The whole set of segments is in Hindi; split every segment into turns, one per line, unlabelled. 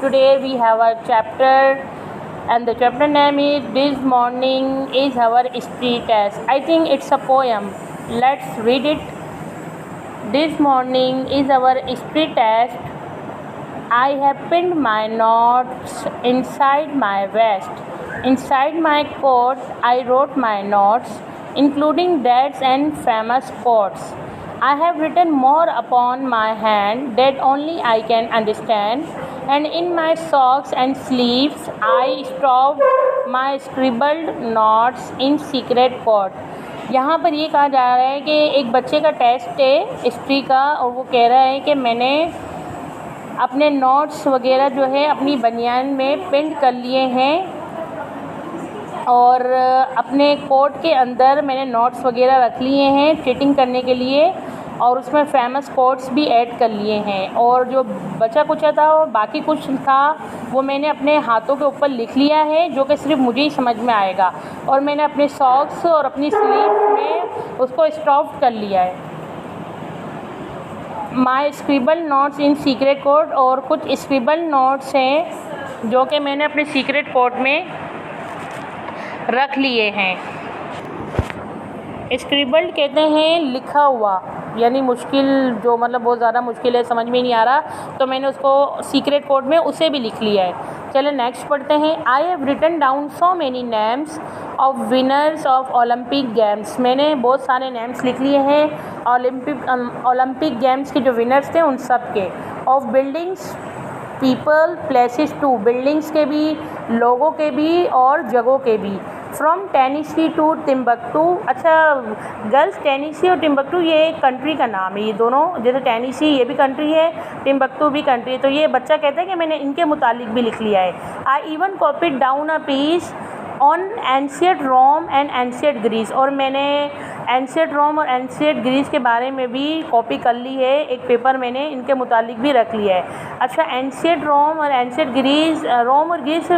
Today we have a chapter, and the chapter name is This Morning is Our History Test. I think it's a poem. Let's read it. This morning is our history test. I have pinned my notes inside my vest. Inside my coat, I wrote my notes, including dates and famous quotes. I have written more upon my hand that only I can understand, and in my socks and sleeves I stored my scribbled notes in secret coat. यहाँ पर ये कहा जा रहा है कि एक बच्चे का टेस्ट है हिस्ट्री का, और वो कह रहा है कि मैंने अपने नोट्स वगैरह जो है अपनी बनियान में पिन कर लिए हैं, और अपने कोट के अंदर मैंने नोट्स वगैरह रख लिए हैं चीटिंग करने के लिए, और उसमें फेमस कोट्स भी ऐड कर लिए हैं, और जो बचा कुचा था और बाकी कुछ था वो मैंने अपने हाथों के ऊपर लिख लिया है, जो कि सिर्फ मुझे ही समझ में आएगा, और मैंने अपने सॉक्स और अपनी स्लीव में उसको स्टॉप कर लिया है। माई स्क्रिबल नोट्स इन सीक्रेट कोड, और कुछ स्क्रिबल नोट्स हैं जो कि मैंने अपने सीक्रेट कोड में रख लिए हैं। स्क्रिबल्ड कहते हैं लिखा हुआ, यानी मुश्किल, जो मतलब बहुत ज़्यादा मुश्किल है, समझ में नहीं आ रहा, तो मैंने उसको सीक्रेट कोड में उसे भी लिख लिया है। चलो नेक्स्ट पढ़ते हैं। I have written down so many names of winners of Olympic games. मैंने बहुत सारे नेम्स लिख लिए हैं ओलंपिक गेम्स के जो विनर्स थे उन सब के। Of buildings, people, places too, buildings के भी, लोगों के भी और जगहों के भी। From Tennessee to Timbuktu. अच्छा गर्ल्स, टेनिसी और टिम्बकटू ये एक कंट्री का नाम है, ये दोनों, जैसे टेनिसी ये भी कंट्री है, टिम्बकटू भी कंट्री है, तो ये बच्चा कहता है कि मैंने इनके मुतालिक भी लिख लिया है। I even copied down a piece on ancient Rome and ancient Greece, और मैंने एंशियंट रोम और एंशियंट ग्रीस के बारे में भी कॉपी कर ली है, एक पेपर मैंने इनके मुतालिक भी रख लिया है। अच्छा एंशियंट रोम और एंशियंट ग्रीस, रोम और ग्रीस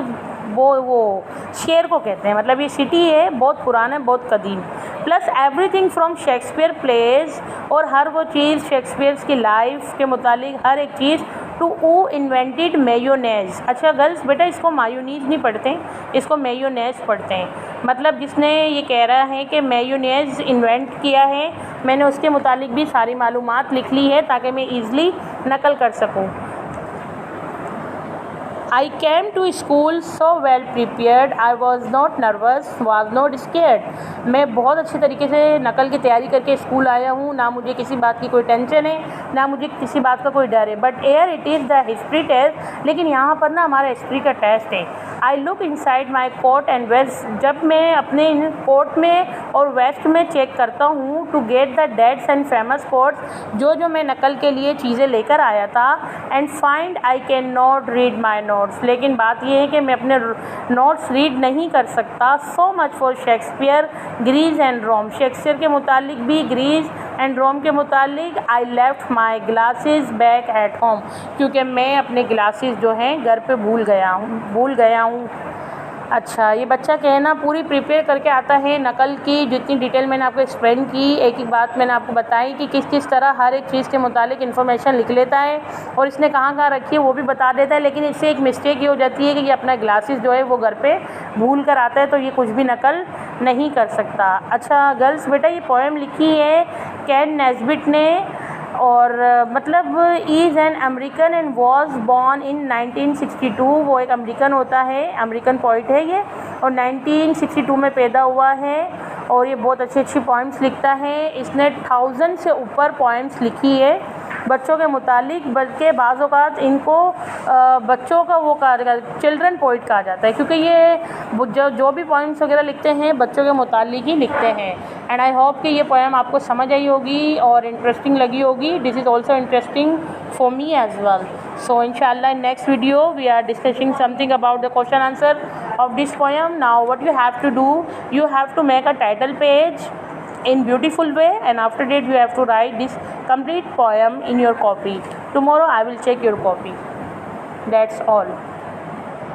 वो शेर को कहते हैं, मतलब ये सिटी है, बहुत पुराना है, बहुत कदीम। Plus everything from Shakespeare plays, और हर वो चीज़ शेक्सपियर्स की लाइफ के मुतालिक हर एक चीज़। To who invented mayonnaise. अच्छा गर्ल्स बेटा इसको मायोनीज़ नहीं पढ़ते, इसको मेयोनेज़ पढ़ते हैं, मतलब जिसने ये कह रहा है कि मेयोनेज़ इन्वेंट किया है, मैंने उसके मुतालिक भी सारी मालूमात लिख ली है ताकि मैं ईज़िली नकल कर सकूँ। I came to school so well prepared. I was not nervous, was not scared. मैं बहुत अच्छे तरीके से नकल की तैयारी करके स्कूल आया हूँ, ना मुझे किसी बात की कोई टेंशन है, ना मुझे किसी बात का कोई डर है। But here it is the history test, लेकिन यहाँ पर ना हमारा हिस्ट्री का टेस्ट है। I look inside my coat and vest, जब मैं अपने कोट में और वेस्ट में चेक करता हूँ to get the dates and famous quotes, जो मैं नकल के लिए चीज़ें लेकर आया था, and find I can not read my notes, लेकिन बात यह है कि मैं अपने नोट्स रीड नहीं कर सकता। So much for Shakespeare, Greece and Rome, Shakespeare के मुतालिक भी, ग्रीस एंड रोम के मुतालिक। I left my glasses back at home, क्योंकि मैं अपने ग्लासेस जो हैं घर पे भूल गया हूँ। अच्छा ये बच्चा कहना पूरी प्रिपेयर करके आता है नकल की, जितनी डिटेल मैंने आपको एक्सप्लेन की, एक एक बात मैंने आपको बताई कि किस किस तरह हर एक चीज़ के मुतालिक इन्फॉर्मेशन लिख लेता है, और इसने कहाँ कहाँ रखी है वो भी बता देता है। लेकिन इससे एक मिस्टेक ये हो जाती है कि ये अपना ग्लासेस जो है वो घर पे भूल कर आता है, तो ये कुछ भी नकल नहीं कर सकता। अच्छा गर्ल्स बेटा ये पोएम लिखी है कैन नेस्बिट ने, और मतलब is an American and was born in 1962। वो एक अमेरिकन होता है, अमेरिकन पोइट है ये, और 1962 में पैदा हुआ है, और ये बहुत अच्छी पोएम्स लिखता है। इसने 1000 से ऊपर पोएम्स लिखी है बच्चों के मुतालिक, बल्कि बाज़ औक़ात इनको बच्चों का वो कहा, चिल्ड्रन पोइट कहा जाता है, क्योंकि ये जो भी पोएम्स वगैरह लिखते हैं बच्चों के मुतालिक ही लिखते हैं। एंड आई होप कि ये पोएम आपको समझ आई होगी और इंटरेस्टिंग लगी होगी। This is also interesting for me as well. So inshallah in next video we are discussing something about the question answer of this poem. Now what you have to do, you have to make a title page in beautiful way, and after that you have to write this complete poem in your copy. Tomorrow I will check your copy. That's all.